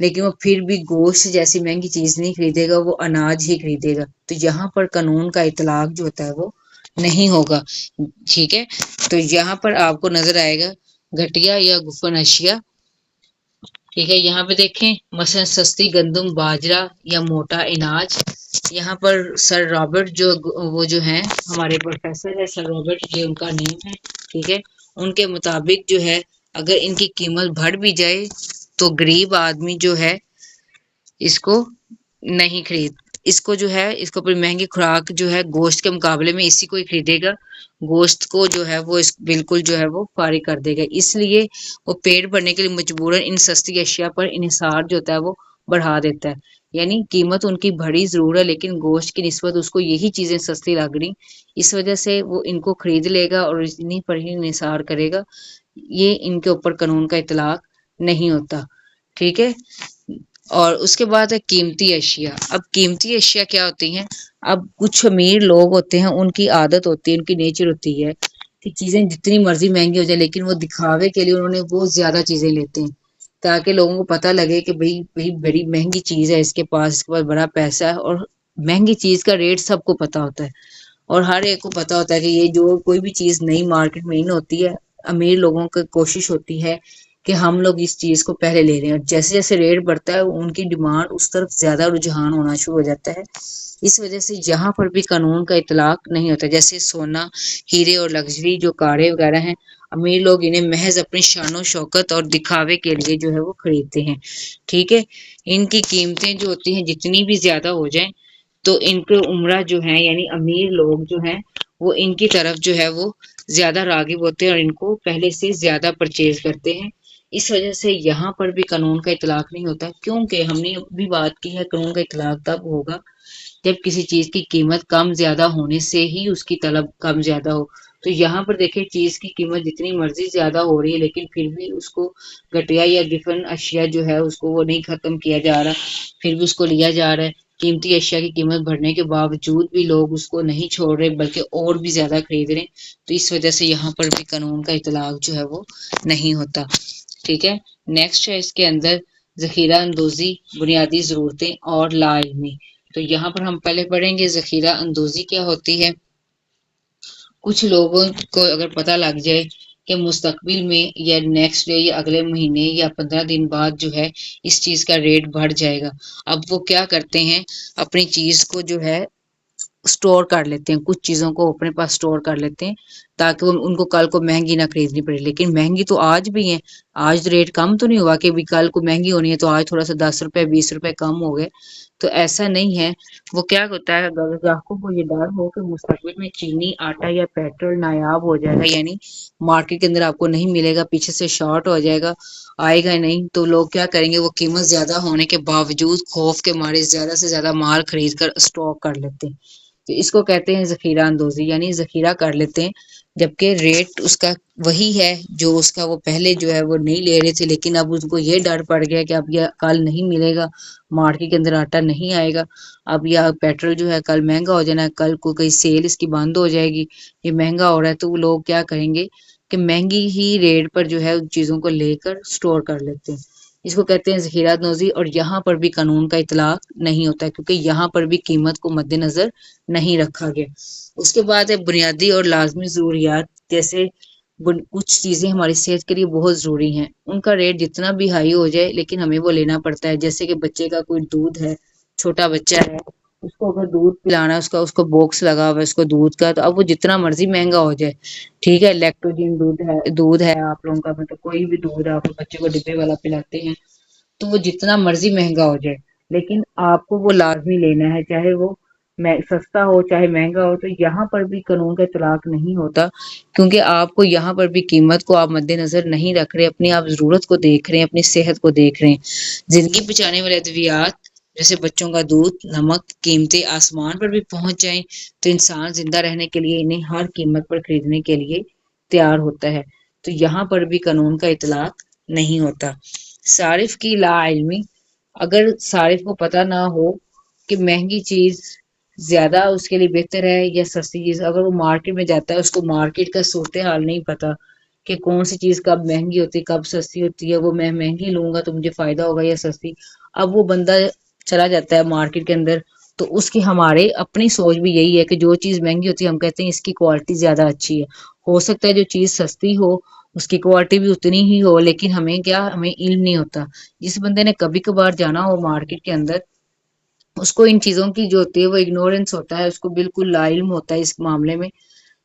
لیکن وہ پھر بھی گوشت جیسی مہنگی چیز نہیں خریدے گا، وہ اناج ہی خریدے گا۔ تو یہاں پر قانون کا اطلاق جو ہوتا ہے وہ نہیں ہوگا، ٹھیک ہے۔ تو یہاں پر آپ کو نظر آئے گا گھٹیا یا گفن اشیاء، ٹھیک ہے۔ یہاں پہ دیکھیں مثلا سستی گندم، باجرہ یا موٹا اناج۔ یہاں پر سر رابرٹ وہ جو ہیں ہمارے پروفیسر ہے، سر رابرٹ یہ ان کا نیم ہے، ٹھیک ہے۔ ان کے مطابق جو ہے اگر ان کی قیمت بڑھ بھی جائے تو غریب آدمی جو ہے اس کو نہیں خرید، اس کو جو ہے اس کو اپنی مہنگی خوراک جو ہے گوشت کے مقابلے میں اسی کو ہی خریدے گا، گوشت کو جو ہے وہ بالکل جو ہے وہ فارغ کر دے گا۔ اس لیے وہ پیٹ بھرنے کے لیے مجبوراً ان سستی اشیاء پر انحصار جو ہوتا ہے وہ بڑھا دیتا ہے۔ یعنی قیمت ان کی بڑھی ضرور ہے لیکن گوشت کی نسبت اس کو یہی چیزیں سستی لگ رہی، اس وجہ سے وہ ان کو خرید لے گا اور انہیں پر ہی انحصار کرے گا۔ یہ ان کے اوپر قانون کا اطلاق نہیں ہوتا، ٹھیک ہے۔ اور اس کے بعد ہے قیمتی اشیاء۔ اب قیمتی اشیاء کیا ہوتی ہیں؟ اب کچھ امیر لوگ ہوتے ہیں، ان کی عادت ہوتی ہے، ان کی نیچر ہوتی ہے کہ چیزیں جتنی مرضی مہنگی ہو جائے لیکن وہ دکھاوے کے لیے انہوں نے بہت زیادہ چیزیں لیتے ہیں تاکہ لوگوں کو پتہ لگے کہ بھئی بڑی مہنگی چیز ہے، اس کے پاس بڑا پیسہ ہے۔ اور مہنگی چیز کا ریٹ سب کو پتہ ہوتا ہے اور ہر ایک کو پتہ ہوتا ہے کہ یہ جو کوئی بھی چیز نئی مارکیٹ میں نہیں ہوتی ہے، امیر لوگوں کی کوشش ہوتی ہے کہ ہم لوگ اس چیز کو پہلے لے رہے ہیں، اور جیسے جیسے ریٹ بڑھتا ہے ان کی ڈیمانڈ اس طرف زیادہ رجحان ہونا شروع ہو جاتا ہے۔ اس وجہ سے یہاں پر بھی قانون کا اطلاق نہیں ہوتا۔ جیسے سونا، ہیرے اور لگژری جو کاریں وغیرہ ہیں، امیر لوگ انہیں محض اپنی شان و شوکت اور دکھاوے کے لیے جو ہے وہ خریدتے ہیں، ٹھیک ہے۔ ان کی قیمتیں جو ہوتی ہیں جتنی بھی زیادہ ہو جائیں تو ان کے عمرہ جو ہیں یعنی امیر لوگ جو ہیں وہ ان کی طرف جو ہے وہ زیادہ راغب ہوتے ہیں اور ان کو پہلے سے زیادہ پرچیز کرتے ہیں۔ اس وجہ سے یہاں پر بھی قانون کا اطلاق نہیں ہوتا، کیونکہ ہم نے بھی بات کی ہے قانون کا اطلاق تب ہوگا جب کسی چیز کی قیمت کم زیادہ ہونے سے ہی اس کی طلب کم زیادہ ہو۔ تو یہاں پر دیکھیں چیز کی قیمت جتنی مرضی زیادہ ہو رہی ہے لیکن پھر بھی اس کو گھٹیا یا گفن اشیاء جو ہے اس کو وہ نہیں ختم کیا جا رہا، پھر بھی اس کو لیا جا رہا ہے۔ قیمتی اشیاء کی قیمت بڑھنے کے باوجود بھی لوگ اس کو نہیں چھوڑ رہے بلکہ اور بھی زیادہ خرید رہے ہیں۔ تو اس وجہ سے یہاں پر بھی قانون کا اطلاق جو ہے وہ نہیں ہوتا، ٹھیک ہے۔ نیکسٹ ہے اس کے اندر ذخیرہ اندوزی، بنیادی ضرورتیں اور لا علمی۔ تو یہاں پر ہم پہلے پڑھیں گے ذخیرہ اندوزی کیا ہوتی ہے۔ کچھ لوگوں کو اگر پتہ لگ جائے کہ مستقبل میں یا نیکسٹ ڈے یا اگلے مہینے یا 15 دن بعد جو ہے اس چیز کا ریٹ بڑھ جائے گا، اب وہ کیا کرتے ہیں اپنی چیز کو جو ہے سٹور کر لیتے ہیں، کچھ چیزوں کو اپنے پاس سٹور کر لیتے ہیں تاکہ ان کو کل کو مہنگی نہ خریدنی پڑے۔ لیکن مہنگی تو آج بھی ہے، آج ریٹ کم تو نہیں ہوا کہ بھی کل کو مہنگی ہونی ہے تو آج تھوڑا سا 10 روپے 20 روپے کم ہو گئے، تو ایسا نہیں ہے۔ وہ کیا ہوتا ہے گاہکوں کو یہ ڈر ہو کہ مستقبل میں چینی، آٹا یا پیٹرول نایاب ہو جائے گا، یعنی مارکیٹ کے اندر آپ کو نہیں ملے گا، پیچھے سے شارٹ ہو جائے گا، آئے گا نہیں، تو لوگ کیا کریں گے وہ قیمت زیادہ ہونے کے باوجود خوف کے مارے زیادہ سے زیادہ مال خرید کر اسٹاک کر لیتے ہیں۔ تو اس کو کہتے ہیں ذخیرہ اندوزی، یعنی ذخیرہ کر لیتے ہیں جبکہ ریٹ اس کا وہی ہے جو اس کا وہ پہلے جو ہے وہ نہیں لے رہے تھے، لیکن اب اس کو یہ ڈر پڑ گیا کہ اب یہ کل نہیں ملے گا، مارکیٹ کے اندر آٹا نہیں آئے گا، اب یا پیٹرول جو ہے کل مہنگا ہو جانا ہے، کل کو کہیں سیل اس کی بند ہو جائے گی، یہ مہنگا ہو رہا ہے، تو وہ لوگ کیا کریں گے کہ مہنگی ہی ریٹ پر جو ہے ان چیزوں کو لے کر سٹور کر لیتے ہیں۔ اس کو کہتے ہیں ذخیرہ اندوزی، اور یہاں پر بھی قانون کا اطلاق نہیں ہوتا کیونکہ یہاں پر بھی قیمت کو مد نظر نہیں رکھا گیا۔ اس کے بعد ہے بنیادی اور لازمی ضروریات، جیسے کچھ چیزیں ہماری صحت کے لیے بہت ضروری ہیں، ان کا ریٹ جتنا بھی ہائی ہو جائے لیکن ہمیں وہ لینا پڑتا ہے۔ جیسے کہ بچے کا کوئی دودھ ہے، چھوٹا بچہ ہے، اس کو اگر دودھ پلانا ہے، اس کو باکس لگا ہوا ہے اس کو دودھ کا، تو اب وہ جتنا مرضی مہنگا ہو جائے، ٹھیک ہے، لیکٹوجن دودھ ہے آپ لوگوں کا، مطلب کوئی بھی دودھ آپ بچے کو ڈبے والا پلاتے ہیں، تو وہ جتنا مرضی مہنگا ہو جائے لیکن آپ کو وہ لازمی لینا ہے، چاہے وہ سستا ہو چاہے مہنگا ہو۔ تو یہاں پر بھی قانون کا اطلاق نہیں ہوتا کیونکہ آپ کو یہاں پر بھی قیمت کو آپ مد نظر نہیں رکھ رہے، اپنی آپ ضرورت کو دیکھ رہے ہیں، اپنی صحت کو دیکھ رہے ہیں۔ زندگی بچانے والے ادویات جیسے بچوں کا دودھ، نمک، قیمتیں آسمان پر بھی پہنچ جائیں تو انسان زندہ رہنے کے لیے انہیں ہر قیمت پر خریدنے کے لیے تیار ہوتا ہے۔ تو یہاں پر بھی قانون کا اطلاق نہیں ہوتا۔ صارف کی لا علمی، اگر صارف کو پتہ نہ ہو کہ مہنگی چیز زیادہ اس کے لیے بہتر ہے یا سستی چیز، اگر وہ مارکیٹ میں جاتا ہے اس کو مارکیٹ کا صورتحال نہیں پتا کہ کون سی چیز کب مہنگی ہوتی ہے کب سستی ہوتی ہے، وہ میں مہنگی لوں گا تو مجھے فائدہ ہوگا یا سستی. اب وہ بندہ چلا جاتا ہے مارکیٹ کے اندر تو اس کی ہمارے اپنی سوچ بھی یہی ہے کہ جو چیز مہنگی ہوتی ہے ہم کہتے ہیں اس کی کوالٹی زیادہ اچھی ہے. ہو سکتا ہے جو چیز سستی ہو اس کی کوالٹی بھی اتنی ہی ہو، لیکن ہمیں کیا، ہمیں علم نہیں ہوتا. جس بندے نے کبھی کبھار جانا ہو مارکیٹ کے اندر اس کو ان چیزوں کی جو ہوتی ہے وہ اگنورینس ہوتا ہے، اس کو بالکل لا علم ہوتا ہے اس معاملے میں.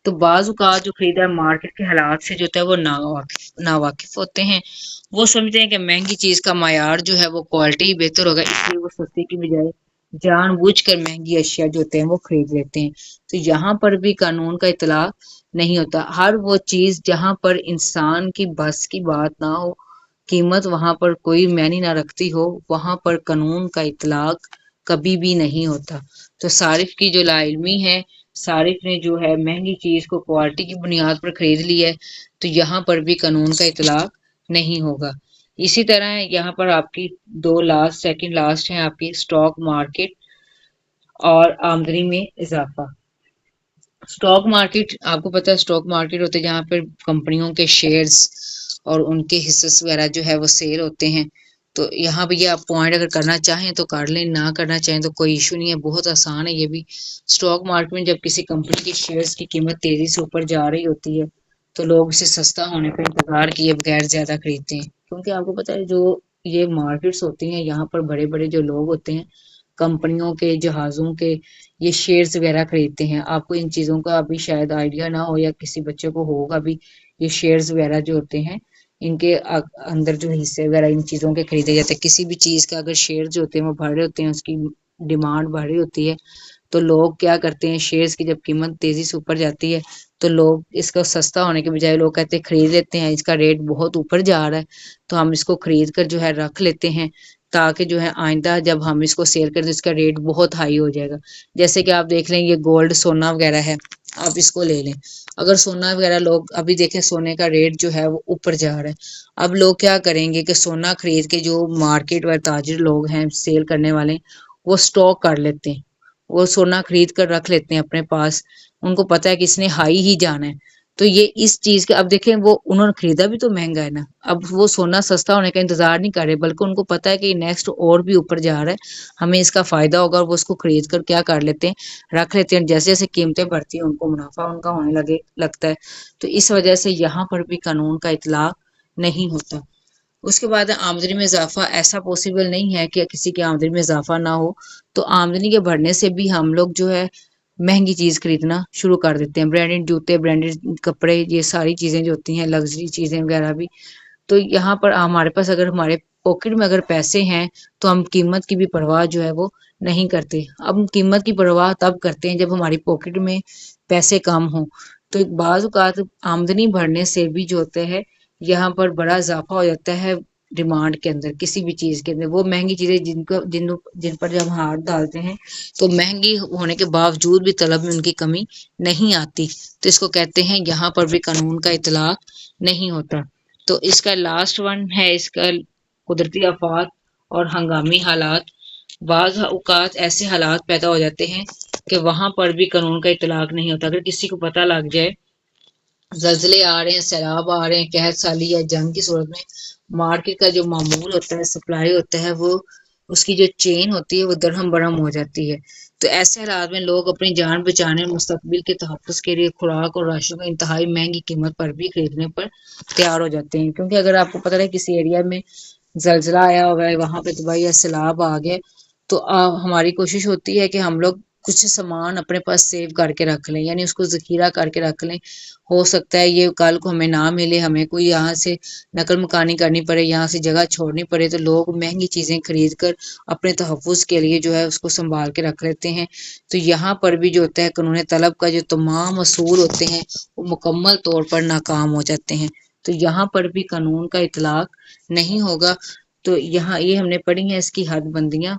تو بعض اوقات جو خریدا مارکیٹ کے حالات سے جو ہوتا ہے وہ ناواقف ہوتے ہیں. وہ سمجھتے ہیں کہ مہنگی چیز کا معیار جو ہے وہ کوالٹی ہی بہتر ہوگا، اس لیے وہ سستی کی بجائے جان بوجھ کر مہنگی اشیاء جو ہوتے ہیں وہ خرید لیتے ہیں. تو یہاں پر بھی قانون کا اطلاق نہیں ہوتا. ہر وہ چیز جہاں پر انسان کی بس کی بات نہ ہو، قیمت وہاں پر کوئی معنی نہ رکھتی ہو، وہاں پر قانون کا اطلاق کبھی بھی نہیں ہوتا. تو صارف کی جو لا علمی ہے، صارف نے جو ہے مہنگی چیز کو کوالٹی کی بنیاد پر خرید لی ہے تو یہاں پر بھی قانون کا اطلاق نہیں ہوگا. اسی طرح یہاں پر آپ کی سیکنڈ لاسٹ ہیں آپ کی اسٹاک مارکیٹ اور آمدنی میں اضافہ. اسٹاک مارکیٹ آپ کو پتا ہے اسٹاک مارکیٹ ہوتے ہیں جہاں پر کمپنیوں کے شیئرز اور ان کے حصص وغیرہ جو ہے وہ سیل ہوتے ہیں. تو یہاں پہ یہ آپ پوائنٹ اگر کرنا چاہیں تو کر لیں، نہ کرنا چاہیں تو کوئی ایشو نہیں ہے، بہت آسان ہے یہ بھی. اسٹاک مارکیٹ میں جب کسی کمپنی کے شیئرز کی قیمت تیزی سے اوپر جا رہی ہوتی ہے تو لوگ اسے سستا ہونے کا انتظار کیے بغیر زیادہ خریدتے ہیں. کیونکہ آپ کو پتا ہے جو یہ مارکیٹس ہوتی ہیں یہاں پر بڑے بڑے جو لوگ ہوتے ہیں کمپنیوں کے، جہازوں کے، یہ شیئرز وغیرہ خریدتے ہیں. آپ کو ان چیزوں کا ابھی شاید آئیڈیا نہ ہو یا کسی بچے کو ہوگا بھی. یہ شیئرز وغیرہ جو ہوتے ہیں ان کے اندر جو حصے وغیرہ ان چیزوں کے خریدے جاتے ہیں. کسی بھی چیز کا اگر شیئر جو ہوتے ہیں وہ بڑھ رہے ہوتے ہیں، اس کی ڈیمانڈ بڑھ رہی ہوتی ہے تو لوگ کیا کرتے ہیں، شیئرز کی جب قیمت تیزی سے اوپر جاتی ہے تو لوگ اس کا سستا ہونے کے بجائے لوگ کہتے ہیں خرید لیتے ہیں، اس کا ریٹ بہت اوپر جا رہا ہے تو ہم اس کو خرید کر جو ہے رکھ لیتے ہیں تاکہ جو ہے آئندہ جب ہم اس کو سیل کریں تو اس کا ریٹ بہت ہائی ہو جائے گا. جیسے کہ آپ دیکھ لیں یہ گولڈ سونا وغیرہ ہے، آپ اس کو لے لیں. اگر سونا وغیرہ لوگ ابھی دیکھیں سونے کا ریٹ جو ہے وہ اوپر جا رہا ہے، اب لوگ کیا کریں گے کہ سونا خرید کے جو مارکیٹ والے تاجر لوگ ہیں سیل کرنے والے وہ سٹاک کر لیتے ہیں، وہ سونا خرید کر رکھ لیتے ہیں اپنے پاس. ان کو پتا ہے کہ اس نے ہائی ہی جانا ہے تو یہ اس چیز کے اب دیکھیں وہ انہوں نے خریدا بھی تو مہنگا ہے نا، اب وہ سونا سستا ہونے کا انتظار نہیں کر رہے بلکہ ان کو پتا ہے کہ نیکسٹ اور بھی اوپر جا رہا ہے، ہمیں اس کا فائدہ ہوگا اور وہ اس کو خرید کر کیا کر لیتے ہیں رکھ لیتے ہیں. جیسے جیسے قیمتیں بڑھتی ہیں ان کو منافع ان کا ہونے لگتا ہے. تو اس وجہ سے یہاں پر بھی قانون کا اطلاق نہیں ہوتا. اس کے بعد آمدنی میں اضافہ ایسا پاسبل نہیں ہے کہ کسی کی آمدنی میں اضافہ نہ ہو. تو آمدنی کے بڑھنے سے بھی ہم لوگ جو ہے مہنگی چیز خریدنا شروع کر دیتے ہیں، برانڈڈ جوتے، برانڈڈ کپڑے، یہ ساری چیزیں جو ہوتی ہیں لگژری چیزیں وغیرہ بھی. تو یہاں پر ہمارے پاس اگر ہمارے پاکٹ میں اگر پیسے ہیں تو ہم قیمت کی بھی پرواہ جو ہے وہ نہیں کرتے. اب قیمت کی پرواہ تب کرتے ہیں جب ہماری پاکٹ میں پیسے کم ہوں. تو بعض اوقات آمدنی بڑھنے سے بھی جو ہوتے ہیں یہاں پر بڑا اضافہ ہو جاتا ہے ڈیمانڈ کے اندر، کسی بھی چیز کے اندر. وہ مہنگی چیزیں جن پر جب ہاتھ ڈالتے ہیں تو مہنگی ہونے کے باوجود بھی طلب میں ان کی کمی نہیں آتی. تو اس کو کہتے ہیں یہاں پر بھی قانون کا اطلاق نہیں ہوتا. تو اس کا لاسٹ ون ہے اس کا قدرتی آفات اور ہنگامی حالات. بعض اوقات ایسے حالات پیدا ہو جاتے ہیں کہ وہاں پر بھی قانون کا اطلاق نہیں ہوتا. اگر کسی کو پتہ لگ جائے زلزلے آ رہے ہیں، سیلاب آ رہے ہیں، قحط سالی یا جنگ کی صورت میں مارکیٹ کا جو معمول ہوتا ہے، سپلائی ہوتا ہے، وہ اس کی جو چین ہوتی ہے وہ درہم برہم ہو جاتی ہے. تو ایسے حالات میں لوگ اپنی جان بچانے اور مستقبل کے تحفظ کے لیے خوراک اور راشن کو انتہائی مہنگی قیمت پر بھی خریدنے پر تیار ہو جاتے ہیں. کیونکہ اگر آپ کو پتہ ہے کسی ایریا میں زلزلہ آیا ہوا ہے، وہاں پہ تباہی یا سیلاب آ گئے تو ہماری کوشش ہوتی ہے کہ ہم لوگ کچھ سامان اپنے پاس سیو کر کے رکھ لیں، یعنی اس کو ذخیرہ کر کے رکھ لیں. ہو سکتا ہے یہ کل کو ہمیں نہ ملے، ہمیں کوئی یہاں سے نقل مکانی کرنی پڑے، یہاں سے جگہ چھوڑنی پڑے تو لوگ مہنگی چیزیں خرید کر اپنے تحفظ کے لیے جو ہے اس کو سنبھال کے رکھ لیتے ہیں. تو یہاں پر بھی جو ہوتا ہے قانون طلب کا جو تمام اصول ہوتے ہیں وہ مکمل طور پر ناکام ہو جاتے ہیں. تو یہاں پر بھی قانون کا اطلاق نہیں ہوگا. تو یہاں یہ ہم نے پڑھی ہیں اس کی حد بندیاں،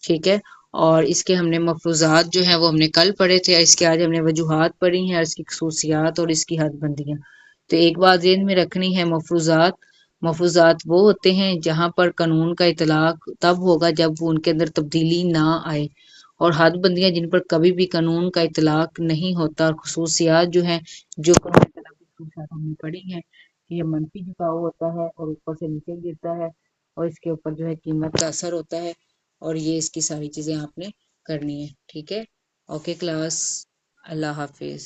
ٹھیک ہے، اور اس کے ہم نے مفروضات جو ہیں وہ ہم نے کل پڑھے تھے. اس کے آج ہم نے وجوہات پڑھی ہیں، اس کی خصوصیات اور اس کی حد بندیاں. تو ایک بات ذہن میں رکھنی ہے، مفروضات وہ ہوتے ہیں جہاں پر قانون کا اطلاق تب ہوگا جب وہ ان کے اندر تبدیلی نہ آئے، اور حد بندیاں جن پر کبھی بھی قانون کا اطلاق نہیں ہوتا. اور خصوصیات جو ہیں جو قانون طلب کی خصوصیات ہم نے پڑھی ہیں یہ منفی جھکاؤ ہوتا ہے اور اوپر سے نیچے گرتا ہے اور اس کے اوپر جو ہے قیمت کا اثر ہوتا ہے اور یہ اس کی ساری چیزیں آپ نے کرنی ہے. ٹھیک ہے. Okay class. اللہ حافظ.